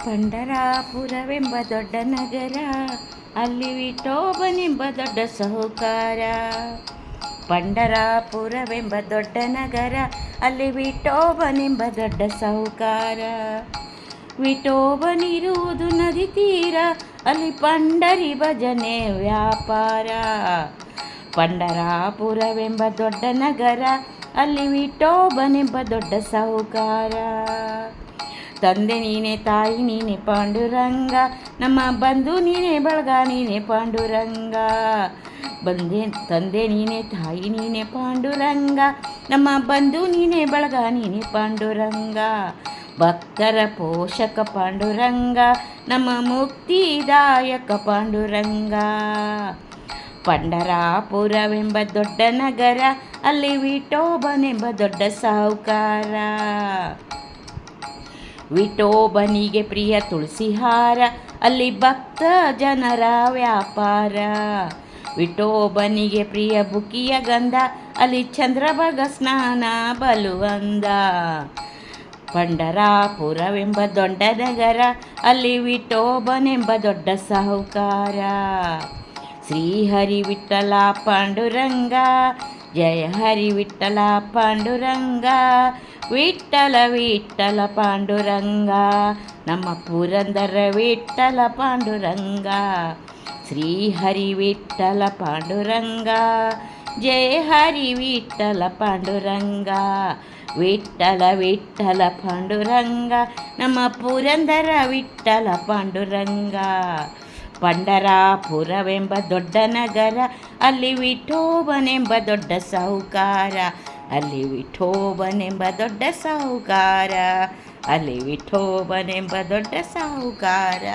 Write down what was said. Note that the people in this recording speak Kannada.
ಪಂಡರಾಪುರವೆಂಬ ದೊಡ್ಡ ನಗರ, ಅಲ್ಲಿ ವಿಠೋಬನೆಂಬ ದೊಡ್ಡ ಸಾಹುಕಾರ. ಪಂಡರಾಪುರವೆಂಬ ದೊಡ್ಡ ನಗರ, ಅಲ್ಲಿ ವಿಠೋಬನೆಂಬ ದೊಡ್ಡ ಸಾಹುಕಾರ. ವಿಠೋಬನಿರುವುದು ನದಿ ತೀರ, ಅಲ್ಲಿ ಪಂಡರಿ ಭಜನೆ ವ್ಯಾಪಾರ. ಪಂಡರಾಪುರವೆಂಬ ದೊಡ್ಡ ನಗರ, ಅಲ್ಲಿ ವಿಠೋಬನೆಂಬ ದೊಡ್ಡ ಸಾಹುಕಾರ. ತಂದೆ ನೀನೆ, ತಾಯಿ ನೀನೆ ಪಾಂಡುರಂಗ, ನಮ್ಮ ಬಂಧು ನೀನೆ, ಬಳಗ ನೀನೆ ಪಾಂಡುರಂಗ. ತಂದೆ ನೀನೆ, ತಾಯಿ ನೀನೆ ಪಾಂಡುರಂಗ, ನಮ್ಮ ಬಂಧು ನೀನೆ, ಬಳಗ ನೀನೆ ಪಾಂಡುರಂಗ. ಭಕ್ತರ ಪೋಷಕ ಪಾಂಡುರಂಗ, ನಮ್ಮ ಮುಕ್ತಿದಾಯಕ ಪಾಂಡುರಂಗ. ಪಂಡರಾಪುರವೆಂಬ ದೊಡ್ಡ ನಗರ, ಅಲ್ಲಿ ವಿಠೋಬನೆಂಬ ದೊಡ್ಡ ಸಾಹುಕಾರ. ವಿಠೋಬನಿಗೆ ಪ್ರಿಯ ತುಳಸಿಹಾರ, ಅಲ್ಲಿ ಭಕ್ತ ಜನರ ವ್ಯಾಪಾರ. ವಿಠೋಬನಿಗೆ ಪ್ರಿಯ ಬುಕಿಯ ಗಂಧ, ಅಲ್ಲಿ ಚಂದ್ರಭಗ ಸ್ನಾನ ಬಲುವಂದ. ಪಂಡರಾಪುರವೆಂಬ ದೊಡ್ಡ ನಗರ, ಅಲ್ಲಿ ವಿಠೋಬನೆಂಬ ದೊಡ್ಡ ಸಾಹುಕಾರ. ಶ್ರೀಹರಿ ವಿಠಲ ಪಾಂಡುರಂಗ, ಜಯ ಹರಿ ವಿಠಲ ಪಾಂಡುರಂಗ. ವಿಠಲ ವಿಠಲ ಪಾಂಡುರಂಗ, ನಮ್ಮ ಪುರಂದರ ವಿಠಲ ಪಾಂಡುರಂಗ. ಶ್ರೀಹರಿ ವಿಠಲ ಪಾಂಡುರಂಗ, ಜಯ ಹರಿ ವಿಠಲ ಪಾಂಡುರಂಗ. ವಿಠಲ ವಿಠಲ ಪಾಂಡುರಂಗ, ನಮ್ಮ ಪುರಂದರ ವಿಠಲ ಪಾಂಡುರಂಗ. ಪಂಡರಾಪುರವೆಂಬ ದೊಡ್ಡ ನಗರ, ಅಲ್ಲಿ ವಿಠೋಬನೆಂಬ ದೊಡ್ಡ ಸಾಹುಕಾರ. ಅಲ್ಲಿ ವಿಠೋಬನೆಂಬ ದೊಡ್ಡ ಸಾಹುಕಾರ. ಅಲ್ಲಿ ವಿಠೋಬನೆಂಬ ದೊಡ್ಡ ಸಾಹುಕಾರ.